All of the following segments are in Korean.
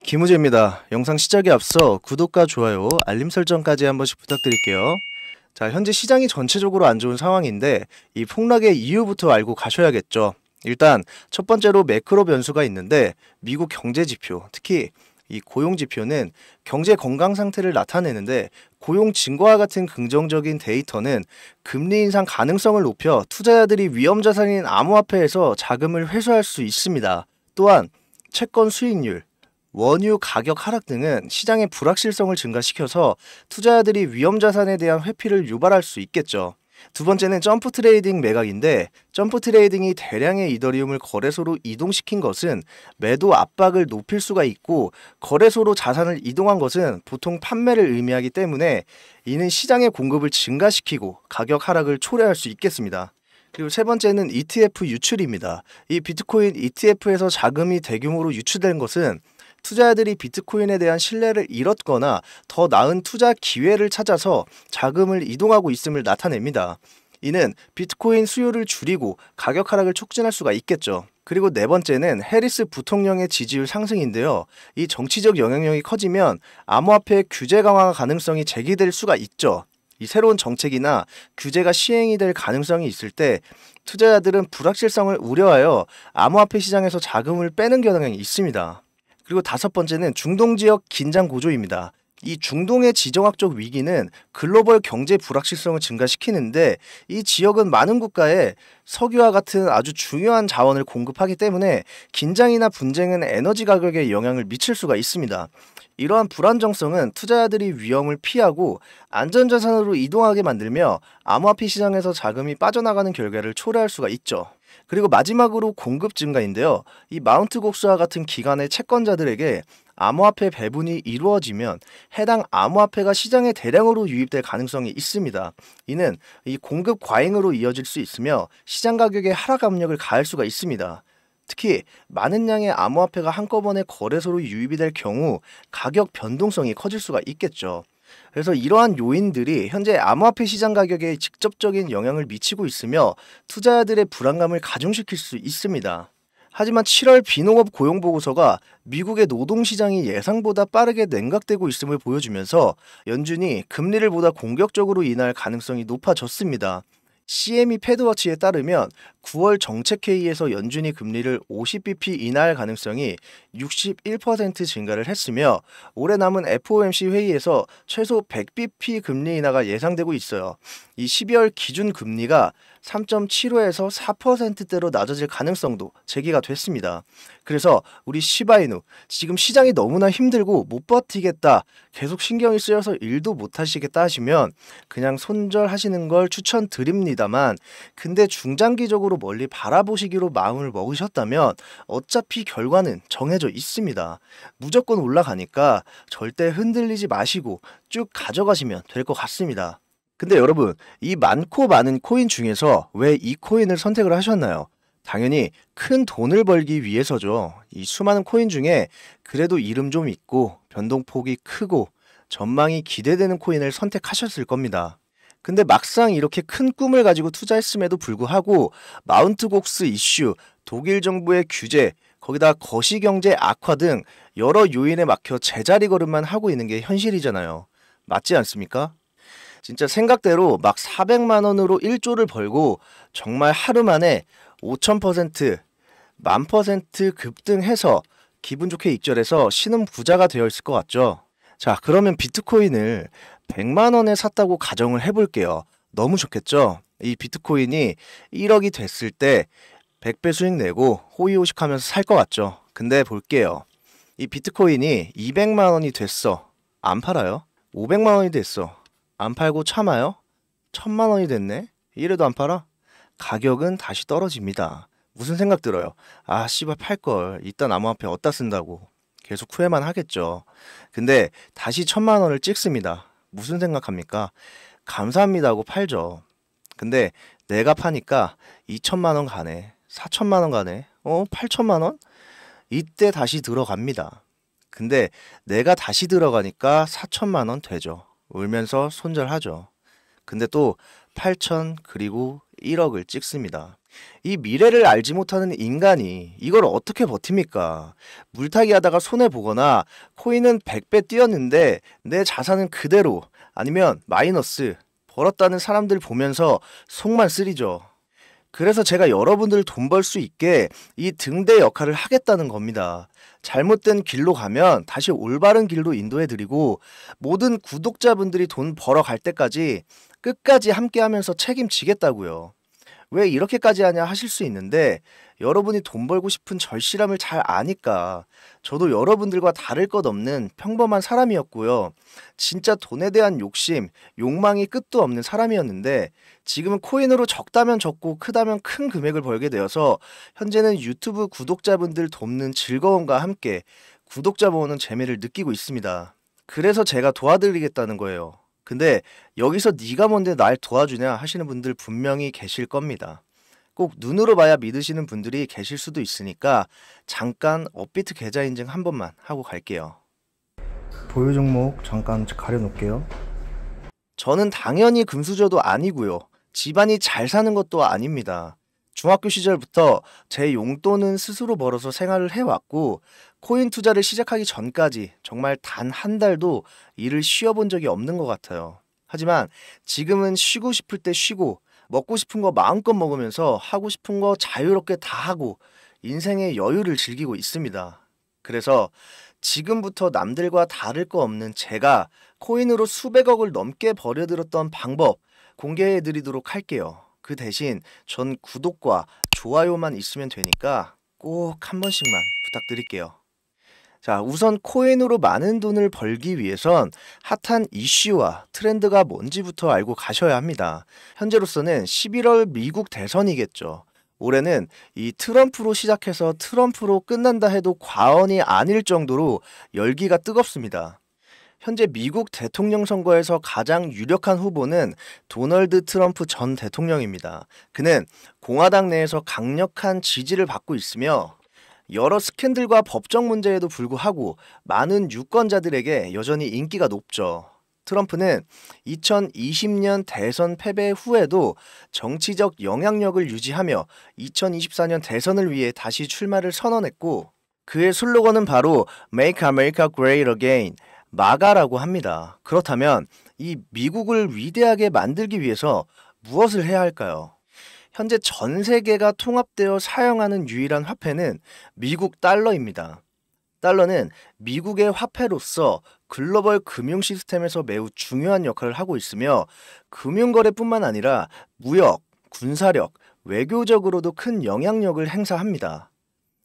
김우재입니다. 영상 시작에 앞서 구독과 좋아요, 알림 설정까지 한 번씩 부탁드릴게요. 자, 현재 시장이 전체적으로 안 좋은 상황인데 이 폭락의 이유부터 알고 가셔야겠죠. 일단 첫 번째로 매크로 변수가 있는데 미국 경제 지표, 특히 이 고용 지표는 경제 건강 상태를 나타내는데 고용 증가와 같은 긍정적인 데이터는 금리 인상 가능성을 높여 투자자들이 위험 자산인 암호화폐에서 자금을 회수할 수 있습니다. 또한 채권 수익률, 원유 가격 하락 등은 시장의 불확실성을 증가시켜서 투자자들이 위험 자산에 대한 회피를 유발할 수 있겠죠. 두 번째는 점프 트레이딩 매각인데, 점프 트레이딩이 대량의 이더리움을 거래소로 이동시킨 것은 매도 압박을 높일 수가 있고, 거래소로 자산을 이동한 것은 보통 판매를 의미하기 때문에 이는 시장의 공급을 증가시키고 가격 하락을 초래할 수 있겠습니다. 그리고 세 번째는 ETF 유출입니다. 이 비트코인 ETF에서 자금이 대규모로 유출된 것은 투자자들이 비트코인에 대한 신뢰를 잃었거나 더 나은 투자 기회를 찾아서 자금을 이동하고 있음을 나타냅니다. 이는 비트코인 수요를 줄이고 가격 하락을 촉진할 수가 있겠죠. 그리고 네 번째는 해리스 부통령의 지지율 상승인데요. 이 정치적 영향력이 커지면 암호화폐 규제 강화 가능성이 제기될 수가 있죠. 이 새로운 정책이나 규제가 시행이 될 가능성이 있을 때 투자자들은 불확실성을 우려하여 암호화폐 시장에서 자금을 빼는 경향이 있습니다. 그리고 다섯 번째는 중동 지역 긴장 고조입니다. 이 중동의 지정학적 위기는 글로벌 경제 불확실성을 증가시키는데, 이 지역은 많은 국가에 석유와 같은 아주 중요한 자원을 공급하기 때문에 긴장이나 분쟁은 에너지 가격에 영향을 미칠 수가 있습니다. 이러한 불안정성은 투자자들이 위험을 피하고 안전자산으로 이동하게 만들며 암호화폐 시장에서 자금이 빠져나가는 결과를 초래할 수가 있죠. 그리고 마지막으로 공급 증가인데요. 이 마운트 곡수와 같은 기관의 채권자들에게 암호화폐 배분이 이루어지면 해당 암호화폐가 시장에 대량으로 유입될 가능성이 있습니다. 이는 이 공급 과잉으로 이어질 수 있으며 시장 가격에 하락 압력을 가할 수가 있습니다. 특히 많은 양의 암호화폐가 한꺼번에 거래소로 유입이 될 경우 가격 변동성이 커질 수가 있겠죠. 그래서 이러한 요인들이 현재 암호화폐 시장 가격에 직접적인 영향을 미치고 있으며 투자자들의 불안감을 가중시킬 수 있습니다. 하지만 7월 비농업 고용 보고서가 미국의 노동시장이 예상보다 빠르게 냉각되고 있음을 보여주면서 연준이 금리를 보다 공격적으로 인하할 가능성이 높아졌습니다. CME 패드워치에 따르면 9월 정책회의에서 연준이 금리를 50bp 인하할 가능성이 61% 증가를 했으며, 올해 남은 FOMC 회의에서 최소 100bp 금리 인하가 예상되고 있어요. 이 12월 기준 금리가 3.75에서 4%대로 낮아질 가능성도 제기가 됐습니다. 그래서 우리 시바이누, 지금 시장이 너무나 힘들고 못 버티겠다, 계속 신경이 쓰여서 일도 못 하시겠다 하시면 그냥 손절하시는 걸 추천드립니다만, 근데 중장기적으로 멀리 바라보시기로 마음을 먹으셨다면 어차피 결과는 정해져 있습니다. 무조건 올라가니까 절대 흔들리지 마시고 쭉 가져가시면 될 것 같습니다. 근데 여러분, 이 많고 많은 코인 중에서 왜 이 코인을 선택을 하셨나요? 당연히 큰 돈을 벌기 위해서죠. 이 수많은 코인 중에 그래도 이름 좀 있고 변동폭이 크고 전망이 기대되는 코인을 선택하셨을 겁니다. 근데 막상 이렇게 큰 꿈을 가지고 투자했음에도 불구하고 마운트 곡스 이슈, 독일 정부의 규제, 거기다 거시경제 악화 등 여러 요인에 막혀 제자리 걸음만 하고 있는 게 현실이잖아요. 맞지 않습니까? 진짜 생각대로 막 400만 원으로 1조를 벌고 정말 하루 만에 5000%, 10,000% 급등해서 기분 좋게 익절해서 신은 부자가 되어 있을 것 같죠? 자, 그러면 비트코인을 100만 원에 샀다고 가정을 해볼게요. 너무 좋겠죠? 이 비트코인이 1억이 됐을 때 100배 수익 내고 호의호식하면서 살 것 같죠? 근데 볼게요. 이 비트코인이 200만 원이 됐어. 안 팔아요? 500만 원이 됐어. 안 팔고 참아요? 1000만 원이 됐네? 이래도 안 팔아? 가격은 다시 떨어집니다. 무슨 생각 들어요? 아, 씨발 팔걸. 이딴 암호화폐 어디다 쓴다고. 계속 후회만 하겠죠. 근데 다시 1000만 원을 찍습니다. 무슨 생각합니까? 감사합니다 하고 팔죠. 근데 내가 파니까 2천만 원 가네. 4천만 원 가네. 8천만 원? 이때 다시 들어갑니다. 근데 내가 다시 들어가니까 4천만 원 되죠. 울면서 손절하죠. 근데 또 8천 그리고 1억을 찍습니다. 이 미래를 알지 못하는 인간이 이걸 어떻게 버팁니까? 물타기 하다가 손해보거나 코인은 100배 뛰었는데 내 자산은 그대로 아니면 마이너스 벌었다는 사람들 보면서 속만 쓰리죠. 그래서 제가 여러분들 돈 벌 수 있게 이 등대 역할을 하겠다는 겁니다. 잘못된 길로 가면 다시 올바른 길로 인도해드리고 모든 구독자분들이 돈 벌어 갈 때까지 끝까지 함께 하면서 책임지겠다고요. 왜 이렇게까지 하냐 하실 수 있는데 여러분이 돈 벌고 싶은 절실함을 잘 아니까 저도 여러분들과 다를 것 없는 평범한 사람이었고요. 진짜 돈에 대한 욕심, 욕망이 끝도 없는 사람이었는데 지금은 코인으로 적다면 적고 크다면 큰 금액을 벌게 되어서 현재는 유튜브 구독자분들 돕는 즐거움과 함께 구독자 모으는 재미를 느끼고 있습니다. 그래서 제가 도와드리겠다는 거예요. 근데 여기서 네가 뭔데 날 도와주냐 하시는 분들 분명히 계실 겁니다. 꼭 눈으로 봐야 믿으시는 분들이 계실 수도 있으니까 잠깐 업비트 계좌 인증 한 번만 하고 갈게요. 보유 종목 잠깐 가려놓을게요. 저는 당연히 금수저도 아니고요. 집안이 잘 사는 것도 아닙니다. 중학교 시절부터 제 용돈은 스스로 벌어서 생활을 해왔고 코인 투자를 시작하기 전까지 정말 단 한 달도 일을 쉬어본 적이 없는 것 같아요. 하지만 지금은 쉬고 싶을 때 쉬고 먹고 싶은 거 마음껏 먹으면서 하고 싶은 거 자유롭게 다 하고 인생의 여유를 즐기고 있습니다. 그래서 지금부터 남들과 다를 거 없는 제가 코인으로 수백억을 넘게 벌여들었던 방법 공개해 드리도록 할게요. 그 대신 전 구독과 좋아요만 있으면 되니까 꼭 한 번씩만 부탁드릴게요. 자, 우선 코인으로 많은 돈을 벌기 위해선 핫한 이슈와 트렌드가 뭔지부터 알고 가셔야 합니다. 현재로서는 11월 미국 대선이겠죠. 올해는 이 트럼프로 시작해서 트럼프로 끝난다 해도 과언이 아닐 정도로 열기가 뜨겁습니다. 현재 미국 대통령 선거에서 가장 유력한 후보는 도널드 트럼프 전 대통령입니다. 그는 공화당 내에서 강력한 지지를 받고 있으며 여러 스캔들과 법적 문제에도 불구하고 많은 유권자들에게 여전히 인기가 높죠. 트럼프는 2020년 대선 패배 후에도 정치적 영향력을 유지하며 2024년 대선을 위해 다시 출마를 선언했고 그의 슬로건은 바로 Make America Great Again, 마가라고 합니다. 그렇다면 이 미국을 위대하게 만들기 위해서 무엇을 해야 할까요? 현재 전 세계가 통합되어 사용하는 유일한 화폐는 미국 달러입니다. 달러는 미국의 화폐로서 글로벌 금융 시스템에서 매우 중요한 역할을 하고 있으며 금융거래뿐만 아니라 무역, 군사력, 외교적으로도 큰 영향력을 행사합니다.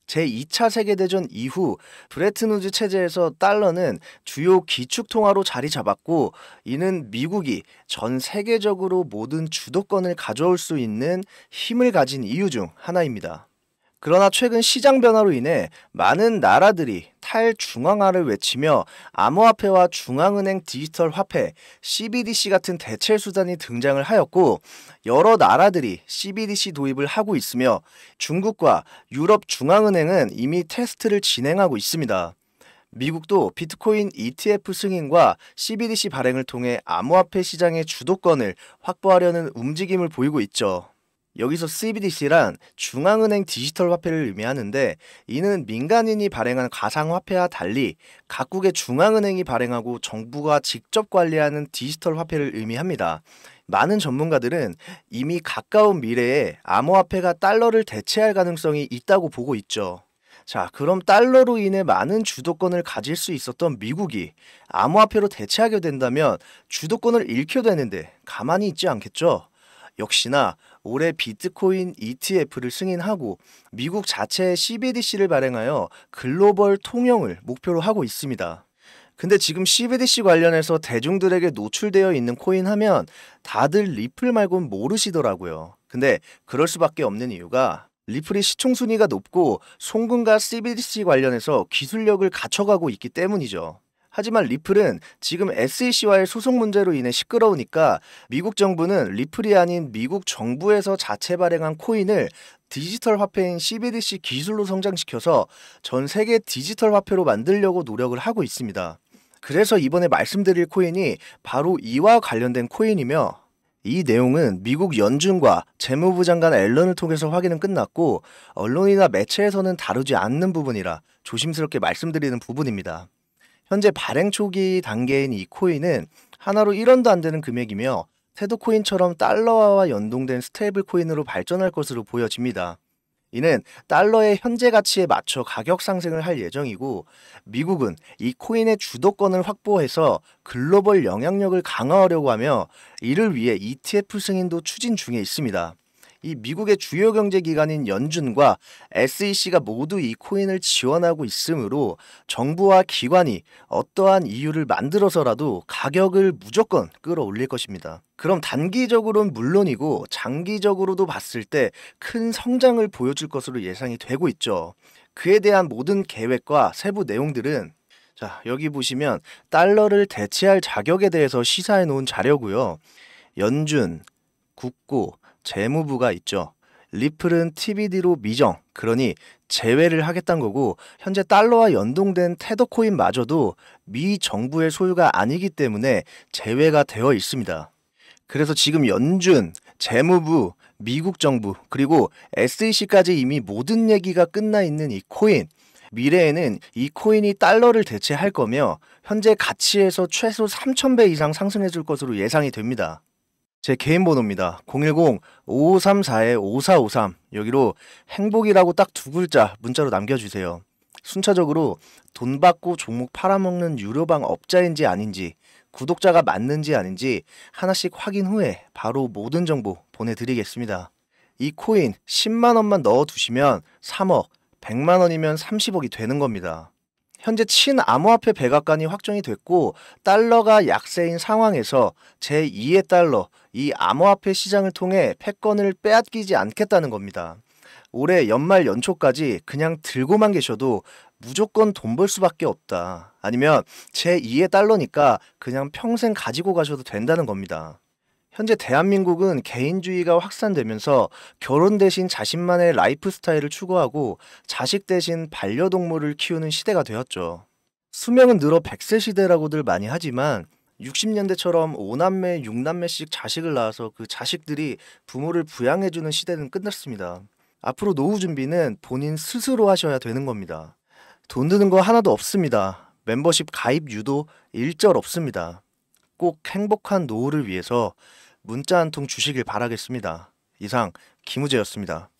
제2차 세계대전 이후 브레튼우즈 체제에서 달러는 주요 기축통화로 자리 잡았고 이는 미국이 전 세계적으로 모든 주도권을 가져올 수 있는 힘을 가진 이유 중 하나입니다. 그러나 최근 시장 변화로 인해 많은 나라들이 탈중앙화를 외치며 암호화폐와 중앙은행 디지털 화폐 CBDC 같은 대체 수단이 등장을 하였고 여러 나라들이 CBDC 도입을 하고 있으며 중국과 유럽 중앙은행은 이미 테스트를 진행하고 있습니다. 미국도 비트코인 ETF 승인과 CBDC 발행을 통해 암호화폐 시장의 주도권을 확보하려는 움직임을 보이고 있죠. 여기서 CBDC란 중앙은행 디지털 화폐를 의미하는데 이는 민간인이 발행한 가상화폐와 달리 각국의 중앙은행이 발행하고 정부가 직접 관리하는 디지털 화폐를 의미합니다. 많은 전문가들은 이미 가까운 미래에 암호화폐가 달러를 대체할 가능성이 있다고 보고 있죠. 자, 그럼 달러로 인해 많은 주도권을 가질 수 있었던 미국이 암호화폐로 대체하게 된다면 주도권을 잃게 되는데 가만히 있지 않겠죠? 역시나 올해 비트코인 ETF를 승인하고 미국 자체의 CBDC를 발행하여 글로벌 통용을 목표로 하고 있습니다. 근데 지금 CBDC 관련해서 대중들에게 노출되어 있는 코인 하면 다들 리플 말고는 모르시더라고요. 근데 그럴 수밖에 없는 이유가 리플이 시총순위가 높고 송금과 CBDC 관련해서 기술력을 갖춰가고 있기 때문이죠. 하지만 리플은 지금 SEC와의 소송 문제로 인해 시끄러우니까 미국 정부는 리플이 아닌 미국 정부에서 자체 발행한 코인을 디지털 화폐인 CBDC 기술로 성장시켜서 전 세계 디지털 화폐로 만들려고 노력을 하고 있습니다. 그래서 이번에 말씀드릴 코인이 바로 이와 관련된 코인이며 이 내용은 미국 연준과 재무부 장관 앨런을 통해서 확인은 끝났고 언론이나 매체에서는 다루지 않는 부분이라 조심스럽게 말씀드리는 부분입니다. 현재 발행 초기 단계인 이 코인은 하나로 1원도 안 되는 금액이며 테도 코인처럼 달러화와 연동된 스테이블 코인으로 발전할 것으로 보여집니다. 이는 달러의 현재 가치에 맞춰 가격 상승을 할 예정이고 미국은 이 코인의 주도권을 확보해서 글로벌 영향력을 강화하려고 하며 이를 위해 ETF 승인도 추진 중에 있습니다. 이 미국의 주요 경제기관인 연준과 SEC가 모두 이 코인을 지원하고 있으므로 정부와 기관이 어떠한 이유를 만들어서라도 가격을 무조건 끌어올릴 것입니다. 그럼 단기적으로는 물론이고 장기적으로도 봤을 때 큰 성장을 보여줄 것으로 예상이 되고 있죠. 그에 대한 모든 계획과 세부 내용들은 여기 보시면 달러를 대체할 자격에 대해서 시사해 놓은 자료고요. 연준, 국고, 재무부가 있죠. 리플은 TBD로 미정, 그러니 제외를 하겠다는 거고 현재 달러와 연동된 테더 코인마저도 미 정부의 소유가 아니기 때문에 제외가 되어 있습니다. 그래서 지금 연준, 재무부, 미국 정부, 그리고 SEC까지 이미 모든 얘기가 끝나 있는 이 코인, 미래에는 이 코인이 달러를 대체할 거며 현재 가치에서 최소 3,000배 이상 상승해 줄 것으로 예상이 됩니다. 제 개인 번호입니다. 010-5534-5453 여기로 행복이라고 딱 2글자 문자로 남겨주세요. 순차적으로 돈 받고 종목 팔아먹는 유료방 업자인지 아닌지 구독자가 맞는지 아닌지 하나씩 확인 후에 바로 모든 정보 보내드리겠습니다. 이 코인 10만원만 넣어두시면 3억, 100만원이면 30억이 되는 겁니다. 현재 친암호화폐 백악관이 확정이 됐고 달러가 약세인 상황에서 제2의 달러, 이 암호화폐 시장을 통해 패권을 빼앗기지 않겠다는 겁니다. 올해 연말 연초까지 그냥 들고만 계셔도 무조건 돈 벌 수밖에 없다. 아니면 제2의 달러니까 그냥 평생 가지고 가셔도 된다는 겁니다. 현재 대한민국은 개인주의가 확산되면서 결혼 대신 자신만의 라이프 스타일을 추구하고 자식 대신 반려동물을 키우는 시대가 되었죠. 수명은 늘어 100세 시대라고들 많이 하지만 60년대처럼 5남매, 6남매씩 자식을 낳아서 그 자식들이 부모를 부양해주는 시대는 끝났습니다. 앞으로 노후 준비는 본인 스스로 하셔야 되는 겁니다. 돈 드는 거 하나도 없습니다. 멤버십 가입 유도 일절 없습니다. 꼭 행복한 노후를 위해서 문자 한 통 주시길 바라겠습니다. 이상 김우재였습니다.